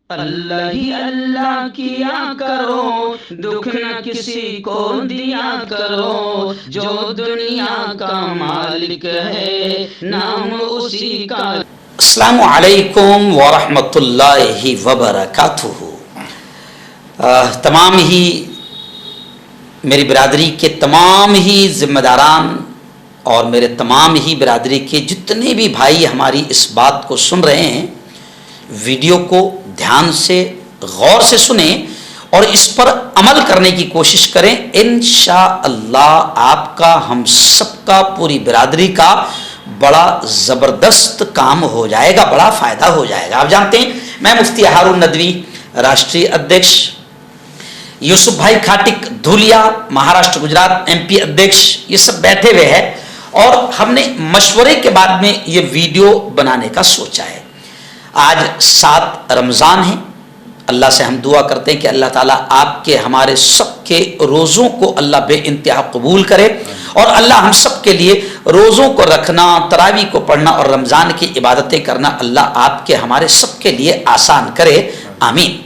اللہ ہی اللہ کیا کرو، دکھ نہ کسی کو دیا کرو، جو دنیا کا مالک ہے نام اسی کا۔ السلام علیکم ورحمۃ اللہ وبرکاتہ۔ تمام ہی میری برادری کے تمام ہی ذمہ داران اور میرے تمام ہی برادری کے جتنے بھی بھائی ہماری اس بات کو سن رہے ہیں، ویڈیو کو دھیان سے غور سے سنیں اور اس پر عمل کرنے کی کوشش کریں۔ انشاءاللہ آپ کا، ہم سب کا، پوری برادری کا بڑا زبردست کام ہو جائے گا، بڑا فائدہ ہو جائے گا۔ آپ جانتے ہیں میں مفتی ہارون ندوی، راشٹری ادھیکش، یوسف بھائی کھاٹک دھولیا، مہاراشٹر گجرات ایم پی ادھیکش، یہ سب بیٹھے ہوئے ہیں اور ہم نے مشورے کے بعد میں یہ ویڈیو بنانے کا سوچا ہے۔ آج 7 رمضان ہیں، اللہ سے ہم دعا کرتے ہیں کہ اللہ تعالیٰ آپ کے ہمارے سب کے روزوں کو اللہ بے انتہا قبول کرے، اور اللہ ہم سب کے لیے روزوں کو رکھنا، تراویح کو پڑھنا اور رمضان کی عبادتیں کرنا اللہ آپ کے ہمارے سب کے لیے آسان کرے، آمین۔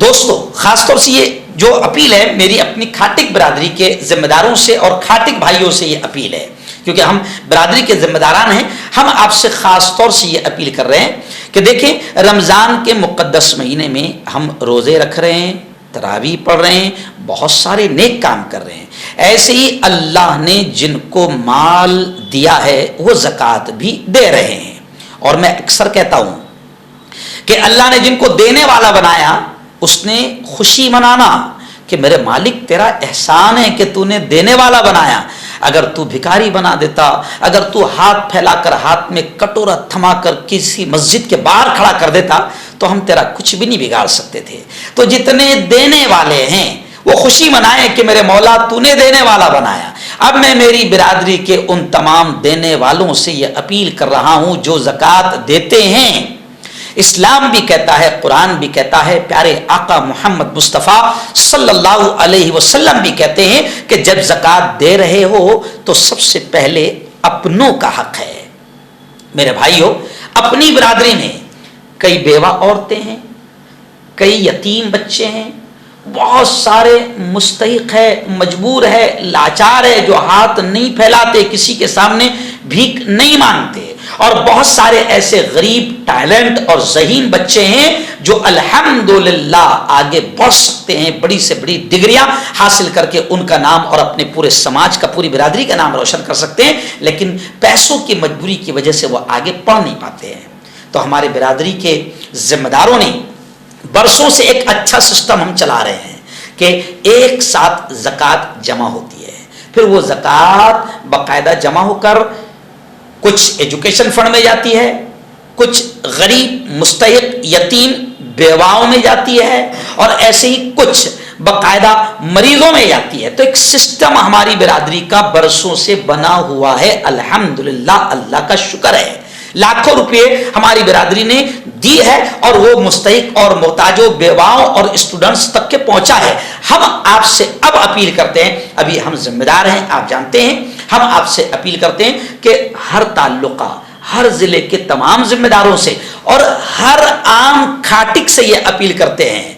دوستو، خاص طور سے یہ جو اپیل ہے میری اپنی کھاٹک برادری کے ذمہ داروں سے اور کھاٹک بھائیوں سے، یہ اپیل ہے کیونکہ ہم برادری کے ذمہ داران ہیں۔ ہم آپ سے خاص طور سے یہ اپیل کر رہے ہیں کہ دیکھیں، رمضان کے مقدس مہینے میں ہم روزے رکھ رہے ہیں، تراویح پڑھ رہے ہیں، بہت سارے نیک کام کر رہے ہیں۔ ایسے ہی اللہ نے جن کو مال دیا ہے وہ زکوٰۃ بھی دے رہے ہیں، اور میں اکثر کہتا ہوں کہ اللہ نے جن کو دینے والا بنایا اس نے خوشی منانا کہ میرے مالک تیرا احسان ہے کہ تو نے دینے والا بنایا۔ اگر تو بھکاری بنا دیتا، اگر تو ہاتھ پھیلا کر ہاتھ میں کٹورا تھما کر کسی مسجد کے باہر کھڑا کر دیتا تو ہم تیرا کچھ بھی نہیں بگاڑ سکتے تھے۔ تو جتنے دینے والے ہیں وہ خوشی منائیں کہ میرے مولا تو نے دینے والا بنایا۔ اب میں میری برادری کے ان تمام دینے والوں سے یہ اپیل کر رہا ہوں جو زکوٰۃ دیتے ہیں۔ اسلام بھی کہتا ہے، قرآن بھی کہتا ہے، پیارے آقا محمد مصطفیٰ صلی اللہ علیہ وسلم بھی کہتے ہیں کہ جب زکوٰۃ دے رہے ہو تو سب سے پہلے اپنوں کا حق ہے۔ میرے بھائیو، اپنی برادری میں کئی بیوہ عورتیں ہیں، کئی یتیم بچے ہیں، بہت سارے مستحق ہے، مجبور ہے، لاچار ہے، جو ہاتھ نہیں پھیلاتے، کسی کے سامنے بھیک نہیں مانگتے، اور بہت سارے ایسے غریب، ٹیلنٹ اور ذہین بچے ہیں جو الحمدللہ آگے بڑھ سکتے ہیں، بڑی سے بڑی ڈگریاں حاصل کر کے ان کا نام اور اپنے پورے سماج کا، پوری برادری کا نام روشن کر سکتے ہیں، لیکن پیسوں کی مجبوری کی وجہ سے وہ آگے پڑھ نہیں پاتے ہیں۔ تو ہمارے برادری کے ذمہ داروں نے برسوں سے ایک اچھا سسٹم ہم چلا رہے ہیں کہ ایک ساتھ زکوٰۃ جمع ہوتی ہے، پھر وہ زکوٰۃ باقاعدہ جمع ہو کر کچھ ایجوکیشن فنڈ میں جاتی ہے، کچھ غریب، مستحق، یتیم بیواؤں میں جاتی ہے، اور ایسے ہی کچھ باقاعدہ مریضوں میں جاتی ہے۔ تو ایک سسٹم ہماری برادری کا برسوں سے بنا ہوا ہے، الحمدللہ، اللہ کا شکر ہے۔ لاکھوں روپے ہماری برادری نے دی ہے اور وہ مستحق اور محتاجوں، بیواؤں اور اسٹوڈنٹس تک کے پہنچا ہے۔ ہم آپ سے اب اپیل کرتے ہیں، ابھی ہم ذمہ دار ہیں، آپ جانتے ہیں، ہم آپ سے اپیل کرتے ہیں کہ ہر تعلقہ، ہر ضلع کے تمام ذمہ داروں سے اور ہر عام کھاٹک سے یہ اپیل کرتے ہیں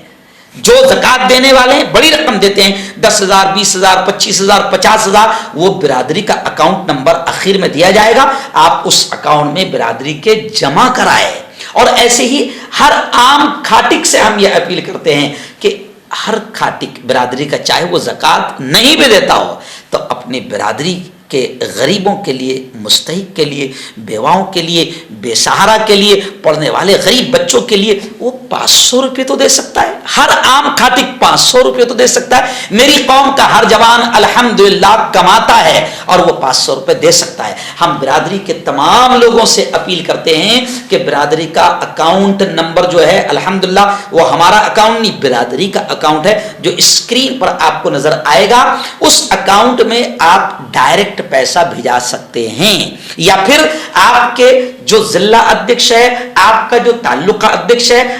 جو زکوٰۃ دینے والے ہیں، بڑی رقم دیتے ہیں، 10,000، 20,000، 25,000، 50,000، وہ برادری کا اکاؤنٹ نمبر اخیر میں دیا جائے گا، آپ اس اکاؤنٹ میں برادری کے جمع کرائے۔ اور ایسے ہی ہر عام کھاٹک سے ہم یہ اپیل کرتے ہیں کہ ہر کھاٹک برادری کا، چاہے وہ زکوٰۃ نہیں بھی دیتا ہو، تو اپنی برادری کہ غریبوں کے لیے، مستحق کے لیے، بیواؤں کے لیے، بے سہارا کے لیے، پڑھنے والے غریب بچوں کے لیے وہ 500 روپے تو دے سکتا ہے۔ ہر عام کھاٹک 500 روپے تو دے سکتا ہے۔ میری قوم کا ہر جوان الحمدللہ کماتا ہے اور وہ 500 روپے دے سکتا ہے۔ ہم برادری کے تمام لوگوں سے اپیل کرتے ہیں کہ برادری کا اکاؤنٹ نمبر جو ہے، الحمدللہ وہ ہمارا اکاؤنٹ نہیں، برادری کا اکاؤنٹ ہے جو اسکرین پر آپ کو نظر آئے گا، اس اکاؤنٹ میں آپ ڈائریکٹ پیسہ بھیجا سکتے ہیں، یا پھر آپ کے جو ضلع ادھیکش ہے، آپ کا جو تعلقہ ادھیکش ہے،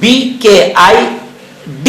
BKID,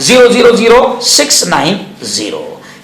000690।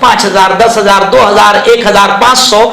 5,000, 10,000, 2,000, 1,500